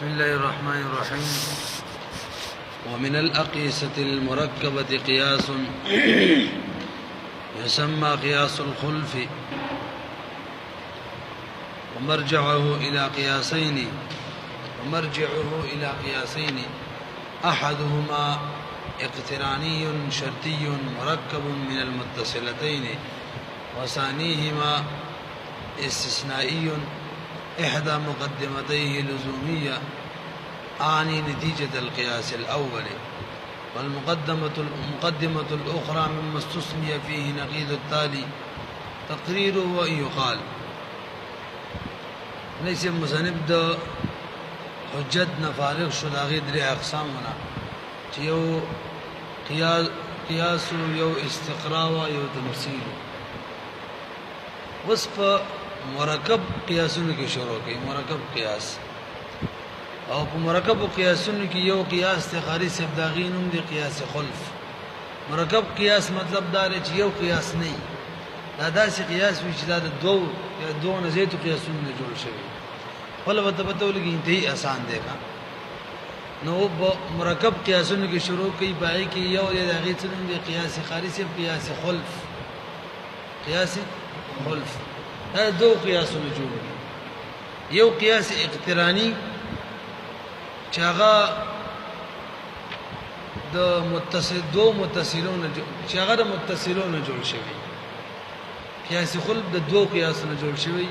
بسم الله الرحمن الرحيم. ومن الأقيسة المركبة قياس يسمى قياس الخلف، ومرجعه إلى قياسين أحدهما اقتراني شرطي مركب من المتصلتين، وثانيهما استثنائي إحدى مقدمتيه لزومية أعني نتيجة القياس الأول، والمقدمة الأخرى مما استثني فيه نقيض التالي تقريره وإن يقال. ليس مصنف د حجت نفارغ شو داغی درې اقسامونه چې یو قیاس یو استقراء یو تمثيل. اوس په مرکب قیاسونو کې شروع کوي. مرکب قیاس او په مرکب قیاسونو کې یو قیاس تخاری سب داغینوم دی قیاس خلف. مرکب قیاس مطلب دا چې یو قیاس نه دا داسې قیاس وي چې دا د دوه نه زیاتو قیاسونو نه جوړ شوی. خپل په پته ولګي انتهایی آسان دی کا نو په مرکب قیاسونو کې شروع کوي پای کې یو د هغه څخه دی قیاس خارجي سب قیاس خلف. قیاس خلف دا دو قیاسونه جوړ دي. یو قیاس اقترانی چې هغه د متصلون چې هغه د متصلون جوړ شوی. قیاس خلف د دو قیاسونه جوړ شوی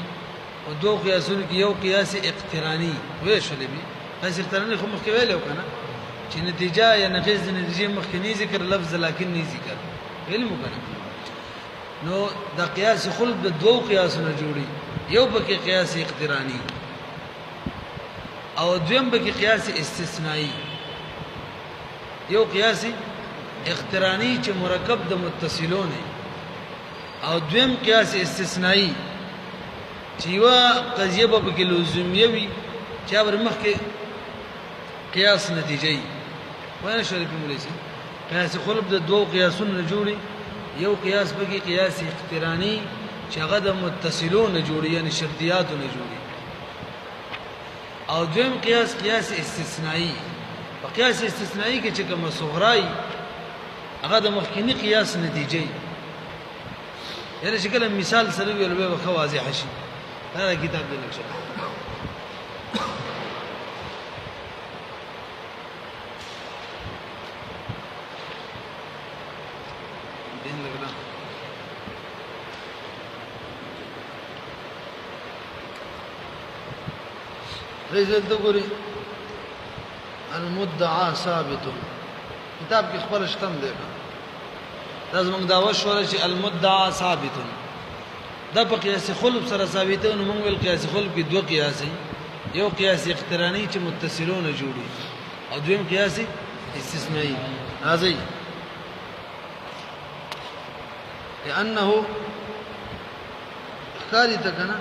او دو قیاسونو کې یو قیاس اقترانی وې شولې بي. قیاس اقترانی خو مخکې ویلو کنه چې نتیجه یا نقیض د نتیجې مخکې نه ذکر لفظ لکن نه ذکر علم کنه. نو د قیاس خلف د دو قیاسونه جوړي. یو پکې قیاس اقترانی او دویم پکې قیاس استثنایی. یو قیاس اقترانی چې مرکب د متصلون او دویم قیاس استثنایی چې یو قضیه په کې لزومیه وي چې ور مخکې قیاس نتیجه وي. وایي شریف مولوی قیاس خلف د دو قیاسونه جوړي. یو قیاس بګي قیاس اقترانی چې هغه د متصلون جوړي یعنی شرطیات نه جوړي. او دویم قیاس استثنایی. په قیاس استثنایی کې چې کوم صغرای هغه د مخکینی قیاس نتیجه یعنی شکل مثال سره ویل به خو واضح شي. دا کتاب دی لکه رجل تقولي المدعى ثابت. كتاب کې خبر شتم دی لازم داوا شو چې المدعى ثابت دا په قیاس خلف سره ثابته. نو موږ ول قیاس خلف کې دوه قیاس یو قیاس اقترانی چې متصلون جوړي او دویم قیاس استثنایی. راځي لانه اختاري تکنا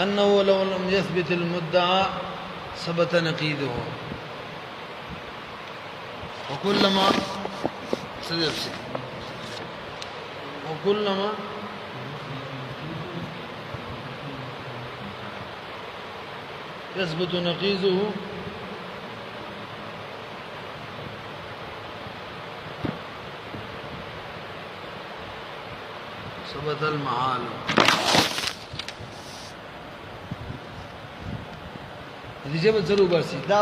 أنه لو لم يثبت المدعى ثبت نقيضه. وكلما يثبت نقيضه ثبت المحال. نتیجه به ضرور برسي. دا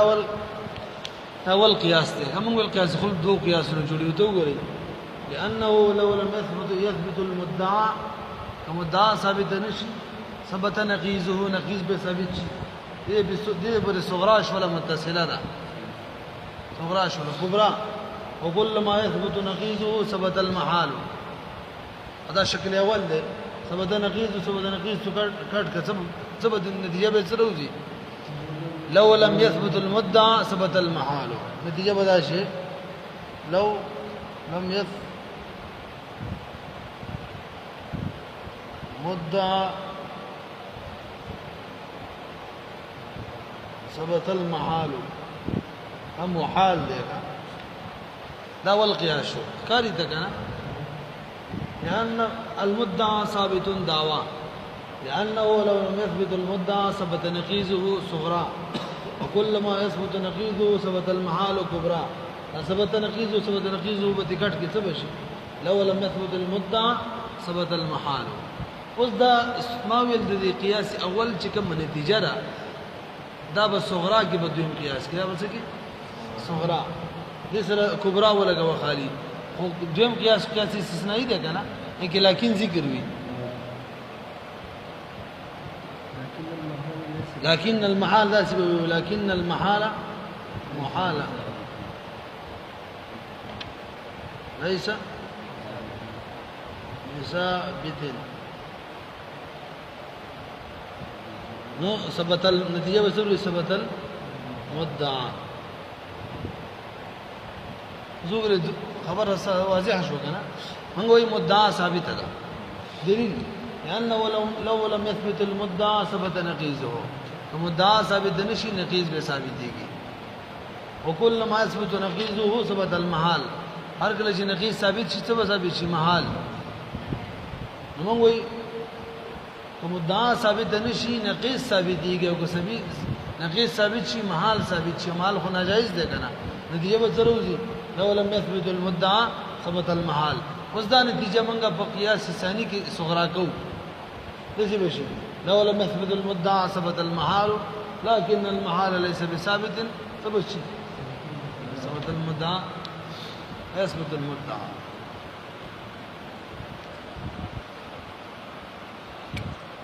اول قیاس دی. هم ول قیاس خلف دو قیاسونه جوړیو ته وګورئ. لانه لو لم يثبت المدعى كمدعى ثابت نشي ثبت نقيضه. نقيض به ثابت شي. دې به صغراش ولا متصله ده. صغراش ولا كبرى. وكل ما يثبت نقيضه ثبت المحال. هذا شکل اول دی. ثبت نقيض کټ کسب ثبت النتیجه به سروزي. لو لم يثبت المدعى ثبت المحال. نتیجه بدا شي لو لم يثبت مدعى ثبت المحال هم محال دیکھا دا والقياس شو کاری تکنا لأن المدعى ثابت دعوى لأنه لو لم يثبت المدعى ثبت نقيضه صغرى وكلما يثبت نقيضه ثبت المحال كبرى ثبت نقيضه ثبت نقيضه بتکټ کې څه بشي لو لم يثبت المدعى ثبت المحال اوس دا اسماویل د قیاس اول چې کوم نتیجه ده دا به صغرا کې به دویم قیاس کې دا به څه کې صغرا دې سره کبرا ولګو خالی خو دویم قیاس استثنایی ده کنه کې لکن ذکر وی لكن المحال ذا سبب لكن المحال محالة ليس بثابت نو ثبت النتيجة بسبب ثبت المدعى زوجر خبر واضح شو كنا من هو مدعى ثابت هذا دليل لأنه لو لم يثبت المدعى ثبت نقيضه فمدعى ثابت نشي نقيض بثابت دیږي وكل ما يثبت نقيضه ثبت المحال هر کله چې نقيض ثابت شي څه ثابت شي محال نو موږ وایي فمدعى ثابت نشي نقيض ثابت دیږي او که نقيض ثابت شي محال ثابت شي محال خو ناجایز ده کنه نتیجه به ضروري لو لم يثبت المدعى ثبت المحال اوس دا نتیجه موږ په قیاس ثانی کې صغرا کو دسی بشي لو لم يثبت المدعى ثبت المحال لكن المحال ليس بثابت ثبت شيء ثبت المدعى يثبت المدعى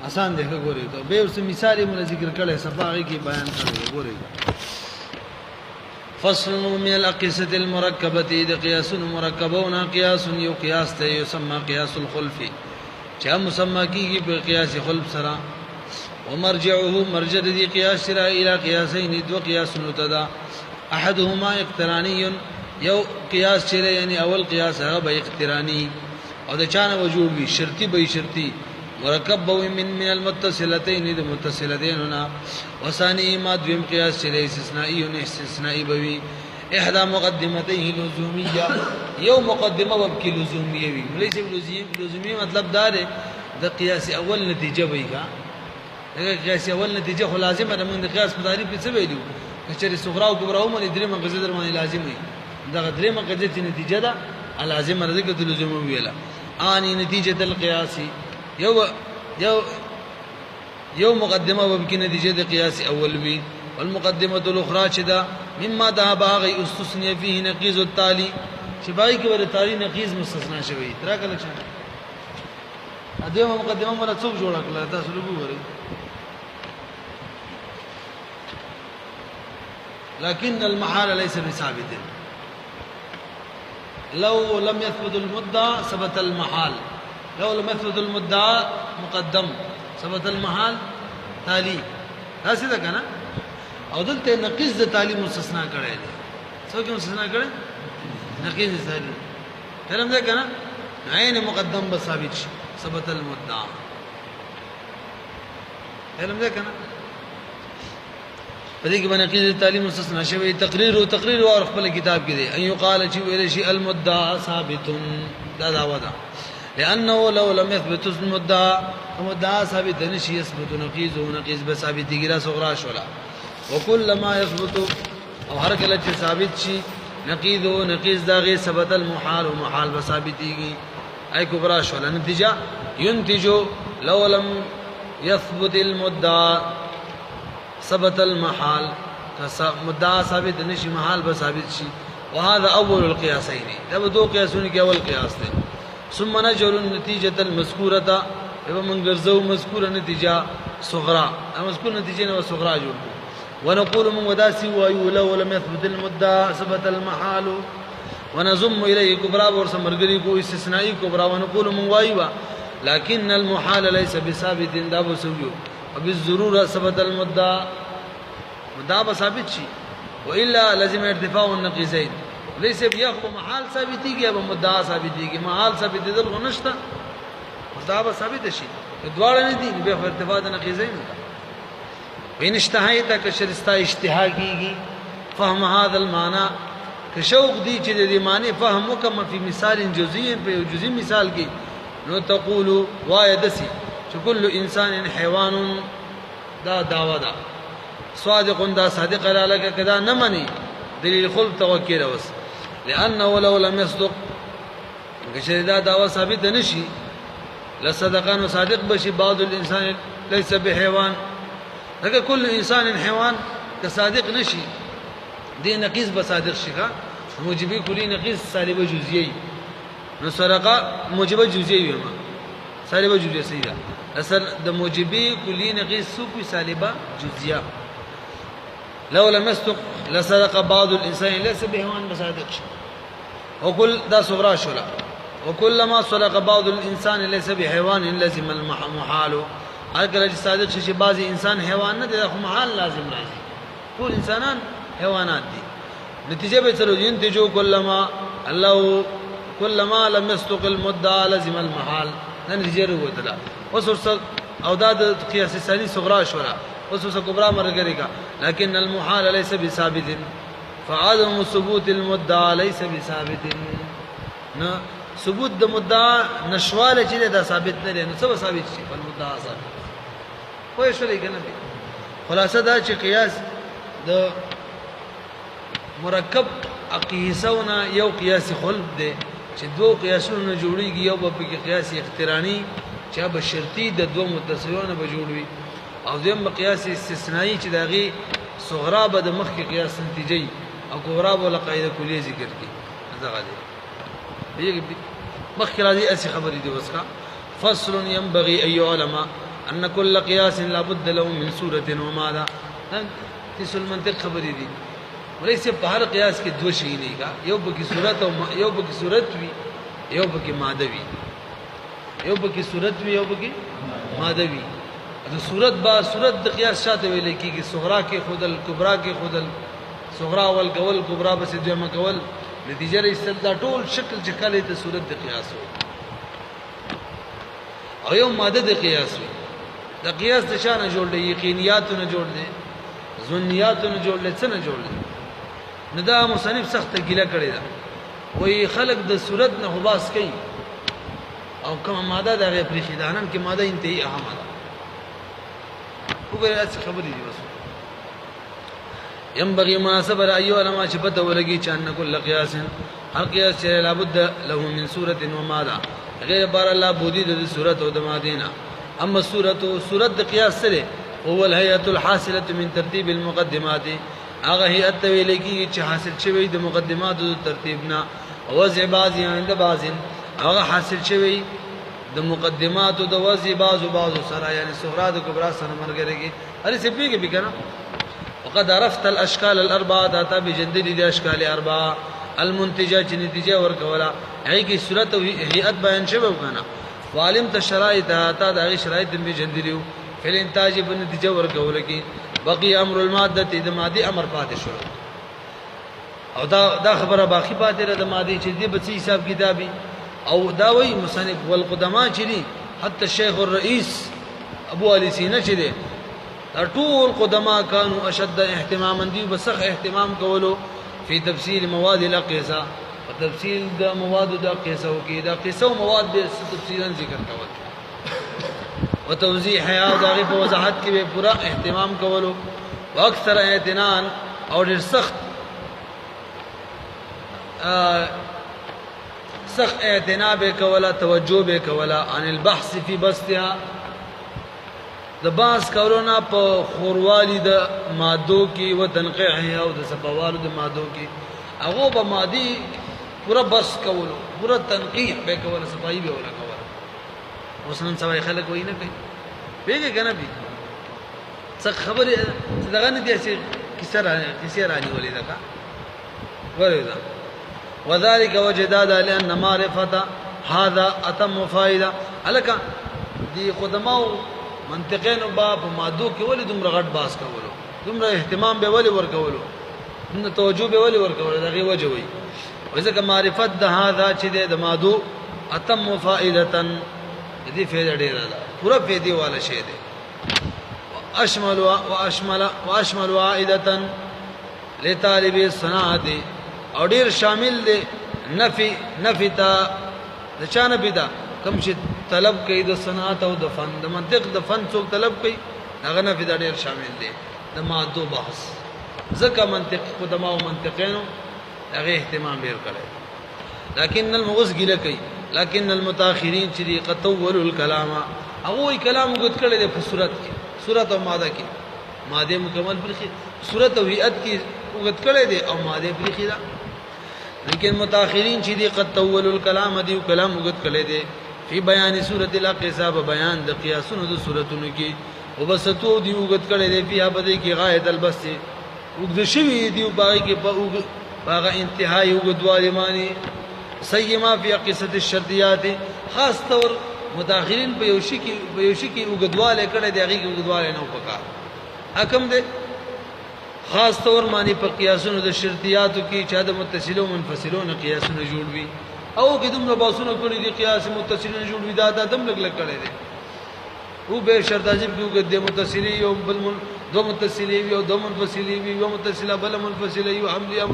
آسان دیکھو ګورئ ته به اوس مثال موږ ذکر کړل صفاغي کې بیان کړو ګورئ فصل من الاقيسه المركبه اذا قياس مركبون قياس يو قياس ته يسمى قياس الخلف چا مسمى کیږي په قياس خلف سره ومرجعه مرجع دي قياس سره الى قياسين دو قياس متدا احدهما اقتراني یو قياس چره یعنی اول قياس هغه به اقتراني او د چانه وجوب وي شرطي به شرطي مرکب به من المتصلتين د متصلتين هنا وثاني ما دویم قياس چره استثنائي به احدى مقدمتيه لزوميه یو مقدمه وبکی لزومیه وی وليس لزومیه مطلب دا ده د قياس اول نتیجه وی کا دغه قياس اول نتیجه خو لازمه ده من قياس په تعریف څه ویلو چې صغرا او کبرا هم درې مقصد در باندې لازم وي دغه درې مقصد نتیجه ده لازمه ده د لزوم ویلا اني نتیجه القياس یو مقدمه وبکی نتیجه د قياس اول وی والمقدمه الاخرى چدا مما ذهب غي استثنى فيه نقيض التالي شبای کې ور تالي نقيض مستثنا شوی ترا کله چې ادمه مقدمه مولا څوک جوړ کړل تاسو وګورئ لكن المحال ليس بثابت لو لم يثبت المدعى ثبت المحال لو لم يثبت المدعى مقدم ثبت المحال تالي هسه ده کنه او دلته نقيض د تعلیم مستثنا کړی دی څوک مستثنا کړی نقيض ثاني کلم ده کنه عین مقدم به ثابت شي ثبت المدعى کلم ده کنه پدې کې باندې نقيض تعلیم مستثنا شوی تقریر او خپل کتاب کې دی ايو قال چې ویل شي المدعى ثابت دا داوا ده لانه لو لم يثبت المدعى ثابت نشي يثبت نقيض به ثابت کیږي صغرا شولا وكل ما يثبت او هر کله چې ثابت شي نقيض داغه ثبت المحال ومحال بثابتيږي اي كبرى شو النتيجه ينتج لو لم يثبت المدعى ثبت المحال مدعى ثابت نشي محال بثابت شي وهذا اول القياسين ده دو قياسون کې اول قياس ده ثم نجر النتيجه المذكوره يبقى من غرزو مذكوره نتيجه صغرى مذكور نتيجه نو صغرى جوړ ونقول من وداسي وايو لو لم يثبت المدعى ثبت المحال ونضم اليه كبرى ورسمرغري کو استثنائي كبرى ونقول من وايو لكن المحال ليس بثابت دابو سويو وبالضروره ثبت المدعى ثابت شي والا لازم ارتفاع النقيضين لیسه بیا خو محال ثابتېږي یا به مدعا ثابتېږي محال ثابتېدل خو نشته مدعا به ثابته شي دواړه نه دي بیا خو ارتفاع د نقیضین ده وین اشتهایت که شرستا اشتها کیږي فهم هذا المعنى که شوق دی چې د دې معنی فهم وکم فی مثال جزئی په یو جزئی مثال کې نو تقول وایدسی چې کل انسان حیوان دا دعوا ده صادق دا صادق علاکه کدا نه منی دلیل خلق توکل اوس لانه ولو لم يصدق که دا دعوا ثابت نشي لصدقان صادق بشي بعض الانسان ليس بحيوان لکه کل انسان حیوان که صادق نشي دې نقیض به صادق شي کا موجبی کلی نقیض سالبه جزئیه نو سرقه موجبه جزئیه وي سالبه جزئیه صحیح ده اصل د موجبی کلی نقیض سو په سالبه جزئیه لو لم يصدق لسرق بعض الانسان ليس بحيوان بصادق شي وكل دا صغرا شولا وكلما صدق بعض الانسان ليس بحيوان لازم المحال هر کله چې صادق شي بعضی انسان حیوان نه دي خو محال لازم راځي ټول انسانان حیوانات دي نتیجه به تر ينتجو كلما لم يصدق المدعى لازم المحال نتیجه وروتلا وسوس او دا د قياس ثاني صغرا شورا وسوس كبرى مرګريګه لكن المحال ليس بثابت فعدم ثبوت المدعى ليس بثابت نه ثبوت د مدعا نشواله چې دا ثابت نه دی نو څه ثابت شي په مدعا ثابت خو شو لري کنه خلاصه دا چې قياس د مرکب اقیسونه یو قیاس خلق دی چې دوه قیاسونه جوړیږي یو به کې قیاس اخترانی چې به شرطي د دوه متصلونه به جوړوي او دیم قیاس استثنایی چې داغي صغرا به د مخ کې قیاس نتیجه او کبرا به قاعده کلیه ذکر کی دغه دی مخ کې راځي اسی خبرې دی وسکا فصل ينبغي اي علماء ان كل قياس لابد له من صوره وماذا تسل المنطق خبرې دی وليس په هر قیاس کې دوه شي نه کا یو به صورت او یو به صورت وي یو به ماده وي یو به صورت وي یو به ماده وي د صورت با صورت د قیاس شاته ویل کېږي صغرا کې خودل کبرا کې خودل صغرا ول کول کبرا بس دویمه کول نتیجه رسل دا ټول شکل چې کله د صورت د قیاس وي او یو ماده د قیاس وي د قیاس د شانه جوړ دی یقینیات نه جوړ دی ظنیات نه جوړ دی څه نه جوړ دی نو دا مصنف سخت ګیله کړی دا وای خلق د صورت نه خلاص کوي او کوم ماده د غیر پرخیدانن کې ماده انتهایی اهمه ده وګورئ څه خبرې دي بس ينبغي مناسبه ايها علماء شبته ولګي چې ان كل قياس هر قياس لابد له من صوره وماده غیر بار الله بودی د صورت او د مادینا اما صورت د قياس سره هو الهيئه الحاصله من ترتيب المقدمات هغه هيئت ویل کی چې حاصل شوی د مقدمات او ترتیبنا وضع بعضی عند بعض هغه حاصل شوی د مقدمات او د وضع بعض سره یعنی صغرا د کبرا سره مرګريږي هر څه پیږي به کنه وقد عرفت الاشكال الاربعه اتى بجدد الاشكال اربعه المنتجه چې نتیجه ورکولا هغه کی صورت او هيئت بیان شوی کنه وعلمت الشرائط اتى د شرایط به جدلیو فل انتاج په نتیجه ورکول کی بقي امر الماده د ماده امر پاتې شو او دا خبره باقی پاتې ده د ماده چې دی په حساب کتابي او دا وی مصنف والقدما چې دي حتی الشيخ الرئيس ابو علي سينا چې دي ټول قدما كانوا اشد اهتماما دي بسخ اهتمام کولو په تفصيل مواد الاقيسه تفصيل د مواد د اقيسه کې د اقيسه مواد به تفصيلا ذکر کول وتوضيح او دغه په وضاحت کې به پورا اهتمام کولو واکثر اعتنان او ډېر سخت اعتنا به کولا توجه به کولا عن البحث في بسطها د باس کورونا په خوروالی د مادو کې و تنقیح او د صفوالو د مادو کې هغه په مادي پورا بس کولو پورا تنقیح به کولا صفائی به ولا کولا اوسنن سوای خلک وای نه کوي پیګه کنه بي څه خبره دغه نه دي چې کیسه رانی ولې دا ورېدا وذلك وجداد لان معرفه هذا اتم فائده الک دي قدماو منطقین باب مادو کې ولې دومره غټ باس کولو دومره اهتمام به ولې ور کولو نو توجه به ولي ورکول دغه وجه وي وځکه معرفت د هاذا چې د مادو اتم فائدتن دې فائدہ ډیره ده پورا فائدې والا شی ده واشمل عائدتن لطالب الصناعت او ډیر شامل دی نفی تا د چانه پیدا کوم چې طلب کوي د صنعت او د فن د منطق د فن څوک طلب کوي هغه نفی دا ډیر شامل دی د مادو بحث ځکه منطق قدما او منطقینو هغه اهتمام ډیر کړي لكن المغز ګله کوي لكن المتاخرين چې قد طولوا الكلام هغه کلام وګت کړي د صورت کې صورت او ماده کې ماده مکمل برخي صورت او هيئت کې وګت کړي دي او ماده برخي دا لیکن متاخرین چې قد طولوا الكلام دی کلام وګت کړي دي په بیان صورت الاقصاب بیان د قیاسونو د صورتونو کې وبسطو دی وګت کړي دي په بده کې غایت البسط وګد شوی دی باغ کې په باغ انتهای وګدوالي معنی سیما فی قصه الشرطیات خاص طور متاخرین په یوشي کې وګدواله کړي دی هغه کې وګدواله نه وکړه حکم دې خاص طور معنی په قیاسونو د شرطیاتو کې چې د متصلو منفصلون قیاسونه جوړوي او کې دومره باسونو کړي دي قیاس متصلون جوړوي دا دم لګ کړي دي او به شرط عجب کې وګد متصلی یو بل دو متصلی یو دو منفصلی یو متصله بل منفصله یو حملیه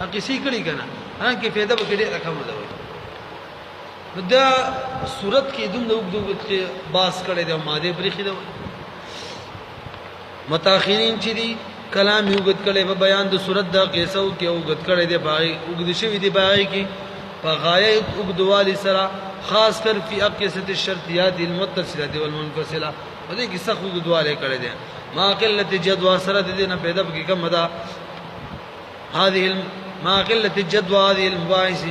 اقسی کړي کنه ها کې فایده به ډېر رقم ده نو دا صورت کې دومره وګد کې باس کړي دي ماده بریخي ده متأخرین چې دي کلام یو وګد کړي په بیان د صورت دا قیسو کې وګد کړي دي باغی وګد شوی دي باغی کې په غایه وګدوالي سره خاص کر فی اقصه الشرطیات المتصله والمنفصله ودې کې سخت وګدواله کړي دي ما قلت جدوا سره دې نه پیدا کې کم ده هذه ما قلت جدوا هذه المباحث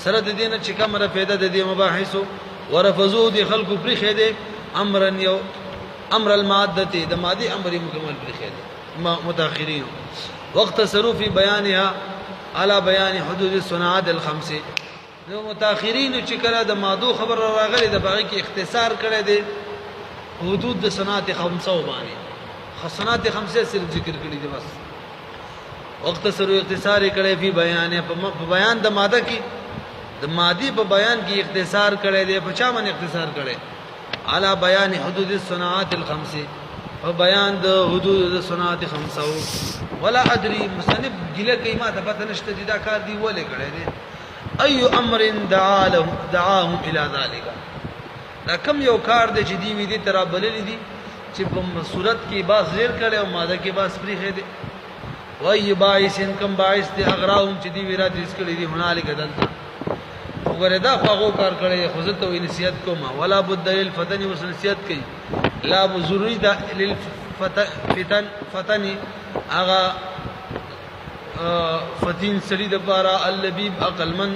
سره دې نه چې کم را پیدا د دې مباحث ورفضوا دي خلق پرې خېده امر الماده د ماده امر مکمل پرې خېده متأخرین وقت صرف فی بیانها على بیان حدود الصناعات الخمسه نو متأخرین چې کله د مادو خبر راغلي د باغی کې اختصار کړي دي حدود د صناعت خمسه باندې صناعت خمسه صرف ذکر کړي دي بس وقت سره اختصار کړي په بیان د ماده کې د مادي په بیان کې اختصار کړي دي په چا باندې اختصار کړي على بیان حدود الصناعات الخمسه او بیان د حدود د صناعت خمسه ولا ادري مصنف ګله کیما ته پته نشته دا کار دی ولې کړي دي اي امر دعاهم الى ذلك دا کم یو کار دی چې دی وی دي تر بلل دي چې په صورت کې باز زیر کړي او ماده کې باز پریخه دي وای باعث کم باعث دي اغراهم چې دی ویرا دي اسکلي دي هنالک دلته وګوردا خو کار کړي خو زه ته نصیحت کوم ولا بد للفتن وسنصیحت کوي لا ضروری ده للفتن اغا فتین سړي د بارا اللبيب عقل من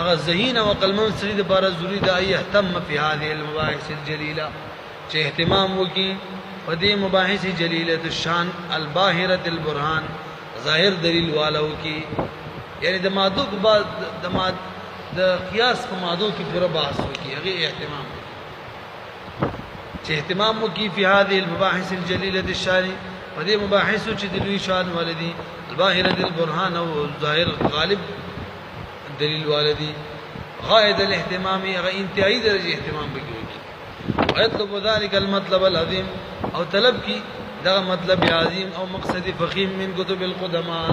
اغا ذهین او عقل من سړي د بارا ضروری ده اهتم في هذه المباحث الجليله چې اهتمام وکي په دې مباحث جلیله الشان الباهره البرهان ظاهر دلیل والو کی یعنی د مادو بعد د قیاس په مادو کې پورا بحث وکي هغه اهتمام چې اهتمام وکي په هذه المباحث الجلیله الشان په دې مباحث چې د لوی شان والدي الباهره البرهان او ظاهر غالب دلیل والدي غايه الاهتمام هغه انتهایی درجه اهتمام وکي ويطلب ذلك المطلب العظيم او طلب کی دا مطلب عظیم او مقصد فخیم من کتب القدماء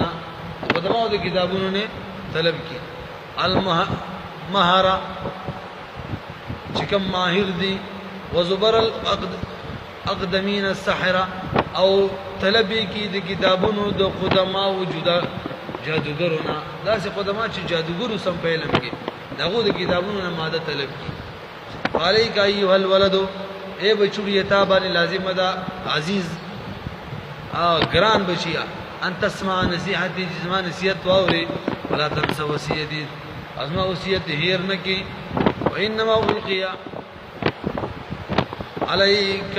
د کتابونو نے طلب کی المهارة چکم ماهر دی وزبر الاقدمین السحرة او طلب کی د کتابونو د قدماء وجودا جادوگرونه دا سه قدماء چې جادوګرو سم په علم کې داغه د کتابونو نه ماده طلب کی علیک ایها الولد اے بچوړی تا باندې لازم ده عزیز ګران بچیا ان تسمع نصیحتي جسمه نصیحت واوري ولا تنسى وصیتي ازما وصیت هیر نکي وانما القيا عليك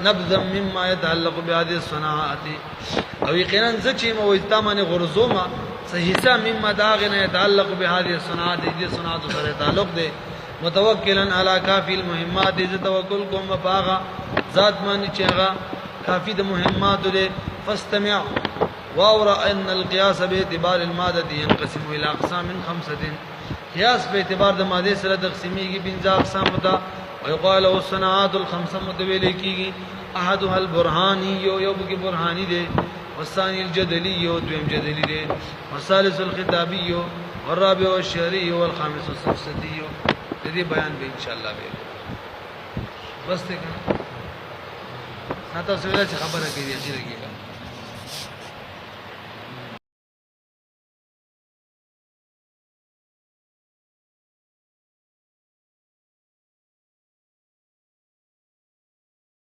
نبذا مما يتعلق بهذه الصناعات او یقینا زچې مو استامنه غرزوما صحیحه مما داغنه يتعلق بهذه الصناعات دې صناعت سره تعلق ده متوکلا علی کافی المهمات دې توکل کوم پاغه ذات باندې چې هغه کافی د مهمات دې فاستمع واورا ان القياس باعتبار الماده ينقسم الى اقسام خمسه قياس په اعتبار د ماده سره تقسیمیږي بنځه اقسام ته ويقال الصناعات الخمسه متویل کیږي احدها البرهاني یو بګي برهاني دي والثاني الجدلي دویم جدلي دي والثالث الخطابي والرابع الشعري والخامس السفسطي دې بیان به ان شاء الله به بس ته کنه تاسو ولې خبره کوي چې